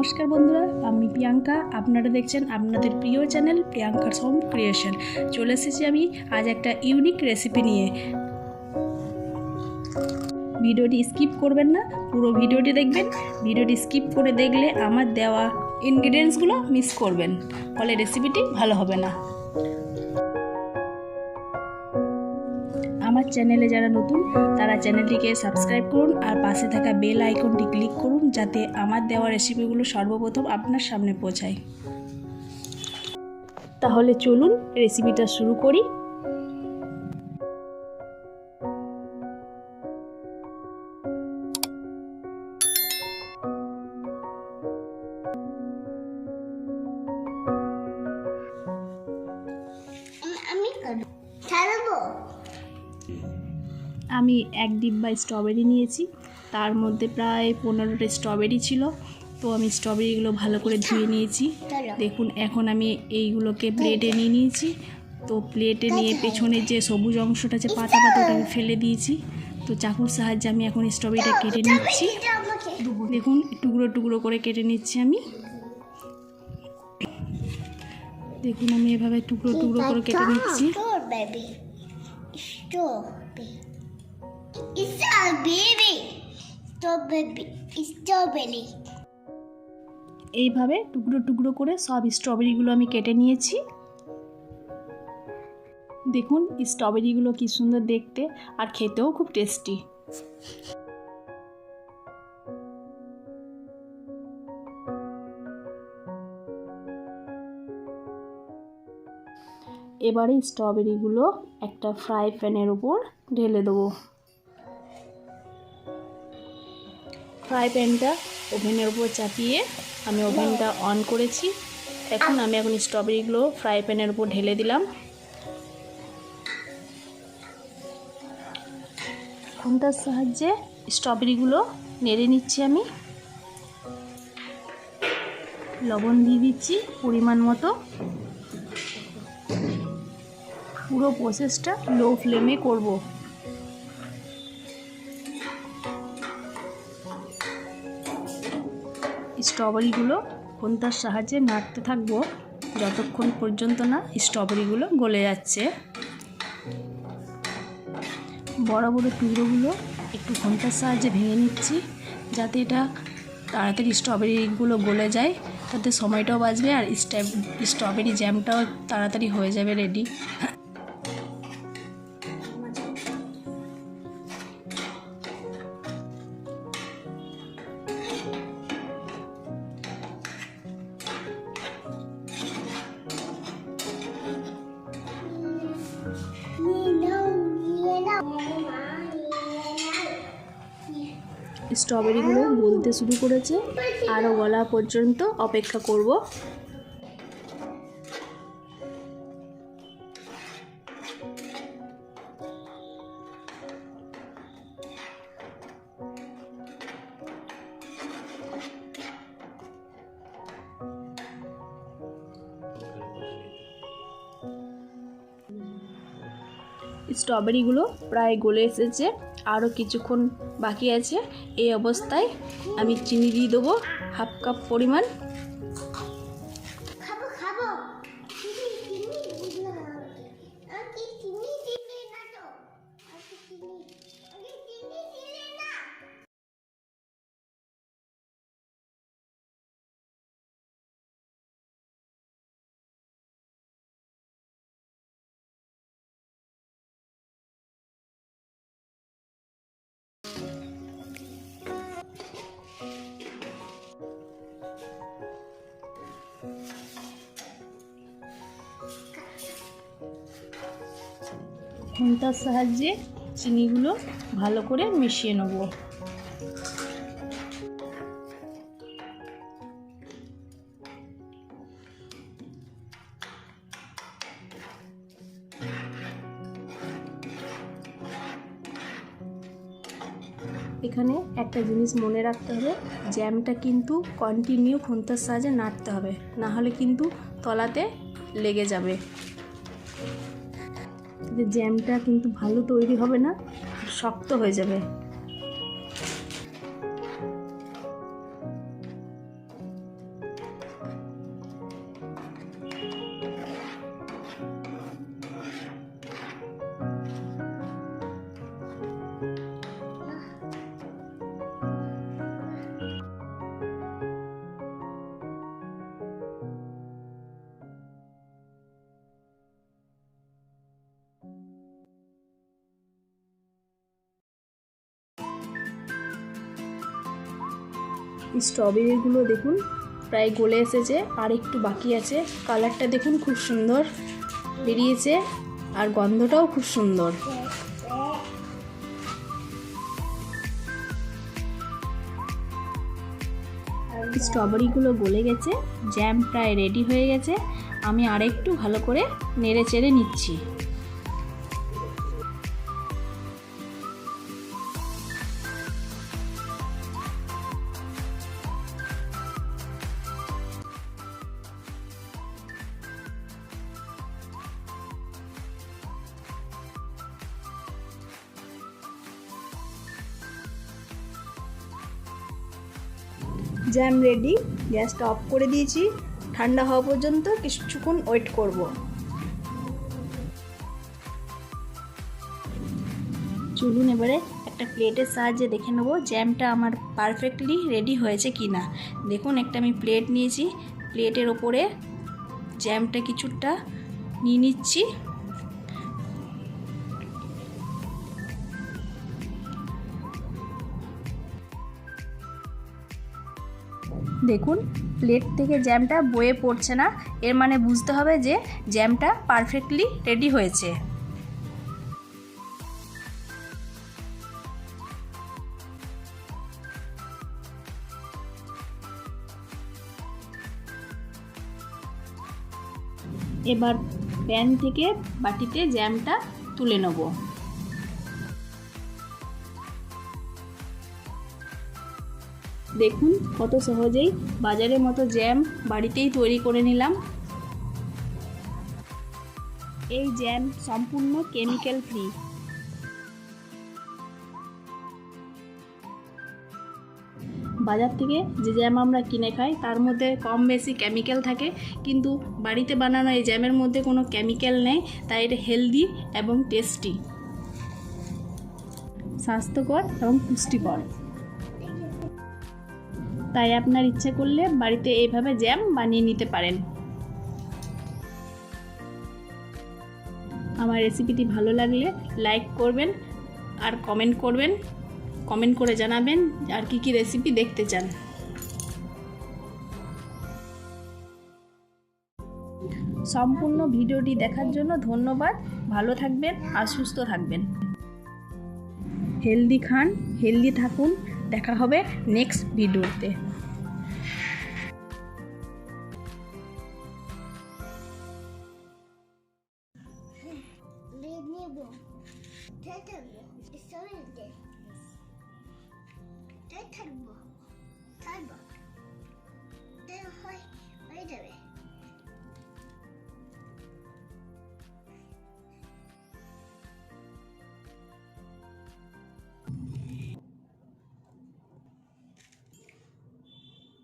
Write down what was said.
নমস্কার বন্ধুরা, আমি প্রিয়াঙ্কা। আপনারা দেখছেন আপনাদের প্রিয় চ্যানেল প্রিয়াঙ্কার হোম ক্রিয়েশন। চলে এসেছি আমি আজ একটা ইউনিক রেসিপি নিয়ে। ভিডিওটি স্কিপ করবেন না, পুরো ভিডিওটি দেখবেন। ভিডিওটি স্কিপ করে দেখলে আমার দেওয়া ইনগ্রিডিয়েন্টসগুলো মিস করবেন, ফলে রেসিপিটি ভালো হবে না। আমার চ্যানেলে যারা নতুন তারা চ্যানেলটিকে সাবস্ক্রাইব করুন আর পাশে থাকা বেল আইকনটি ক্লিক করুন, যাতে আমার দেওয়া রেসিপিগুলো সর্বপ্রথম আপনার সামনে পৌঁছায়। তাহলে চলুন রেসিপিটা শুরু করি। আমি এক ডিব্বা স্ট্রবেরি নিয়েছি, তার মধ্যে প্রায় 15টা স্ট্রবেরি ছিল। তো আমি স্ট্রবেরিগুলো ভালো করে ধুয়ে নিয়েছি। দেখুন, এখন আমি এইগুলোকে প্লেটে নিয়ে নিয়েছি। তো প্লেটে নিয়ে পেছনের যে সবুজ অংশটা, যে পাতা ওটাকে ফেলে দিয়েছি। তো চাকুর সাহায্যে আমি এখন স্ট্রবেরিটা কেটে নিচ্ছি। দেখুন, টুকরো টুকরো করে কেটে নিচ্ছি আমি। দেখুন, আমি এভাবে টুকরো টুকরো করে কেটে নিচ্ছি। এইভাবে টুকরো টুকরো করে সব স্ট্রবেরিগুলো আমি কেটে নিয়েছি। দেখুন, স্ট্রবেরিগুলো কি সুন্দর দেখতে, আর খেতেও খুব টেস্টি। এবারে স্ট্রবেরিগুলো একটা ফ্রাই প্যানের উপর ঢেলে দেবো। ফ্রাই প্যানটা ওভেনের উপর চাপিয়ে আমি ওভেনটা অন করেছি। এখন স্ট্রবেরিগুলো ফ্রাই প্যানের উপর ঢেলে দিলাম। খুন্তার সাহায্যে স্ট্রবেরিগুলো নেড়ে নিচ্ছি আমি। লবণ দিয়ে দিচ্ছি পরিমাণ মতো। পুরো প্রসেসটা লো ফ্লেমে করব। স্ট্রবেরিগুলো খুন্তার সাহায্যে নাড়তে থাকবো যতক্ষণ পর্যন্ত না স্ট্রবেরিগুলো গলে যাচ্ছে। বড় বড় টুকরোগুলো একটু খুন্তার সাহায্যে ভেঙে নিচ্ছি, যাতে এটা তাড়াতাড়ি স্ট্রবেরিগুলো গলে যায়। তাতে সময়টাও বাঁচবে আর স্ট্রবেরি জ্যামটাও তাড়াতাড়ি হয়ে যাবে রেডি। স্ট্রবেরিগুলো গলতে শুরু করেছে, আরও গলা পর্যন্ত অপেক্ষা করব। স্ট্রবেরিগুলো প্রায় গলে এসেছে, আরও কিছুক্ষণ বাকি আছে। এই অবস্থায় আমি চিনি দিয়ে দেবো হাফ কাপ পরিমাণ। খুন্তার সাহায্যে চিনিগুলো ভালো করে মিশিয়ে নেব। এখানে একটা জিনিস মনে রাখতে হবে, জ্যামটা কিন্তু কন্টিনিউ খুন্তার সাহায্যে নাড়তে হবে, না হলে কিন্তু তলাতে লেগে যাবে। জ্যামটা কিন্তু ভালো তৈরি হবে না, শক্ত হয়ে যাবে। স্ট্রবেরিগুলো দেখুন প্রায় গলে এসেছে, আর একটু বাকি আছে। কালারটা দেখুন খুব সুন্দর বেরিয়েছে, আর গন্ধটাও খুব সুন্দর। স্ট্রবেরিগুলো গলে গেছে, জ্যাম প্রায় রেডি হয়ে গেছে। আমি আরেকটু ভালো করে নেড়ে চেড়ে নিচ্ছি। জ্যাম রেডি, গ্যাসটা অফ করে দিয়েছি। ঠান্ডা হওয়া পর্যন্ত কিছুক্ষণ ওয়েট করব। চলুন এবারে একটা প্লেটের সাহায্যে দেখে নেব জ্যামটা আমার পারফেক্টলি রেডি হয়েছে কি না। দেখুন একটা আমি প্লেট নিয়েছি, প্লেটের ওপরে জ্যামটা কিছুটা নিয়ে নিচ্ছি। দেখুন প্লেট থেকে জ্যামটা বয়ে পড়ছে না, এর মানে বুঝতে হবে যে জ্যামটা পারফেক্টলি রেডি হয়েছে। এবার প্যান থেকে বাটিতে জ্যামটা তুলে নেব। দেখুন কত সহজেই বাজারের মতো জ্যাম বাড়িতেই তৈরি করে নিলাম। এই জ্যাম সম্পূর্ণ কেমিক্যাল ফ্রি। বাজার থেকে যে জ্যাম আমরা কিনে খাই তার মধ্যে কম বেশি কেমিক্যাল থাকে, কিন্তু বাড়িতে বানানো এই জ্যামের মধ্যে কোনো কেমিক্যাল নেই, তাই এটা হেলদি এবং টেস্টি, স্বাস্থ্যকর এবং পুষ্টিকর। তাই আপনার ইচ্ছে করলে বাড়িতে এইভাবে জ্যাম বানিয়ে নিতে পারেন। আমার রেসিপিটি ভালো লাগলে লাইক করবেন আর কমেন্ট করবেন, কমেন্ট করে জানাবেন আর কি রেসিপি দেখতে চান। সম্পূর্ণ ভিডিওটি দেখার জন্য ধন্যবাদ। ভালো থাকবেন আর সুস্থ থাকবেন। হেলদি খান, হেলদি থাকুন। দেখা হবে নেক্সট ভিডিওতে। থাকবো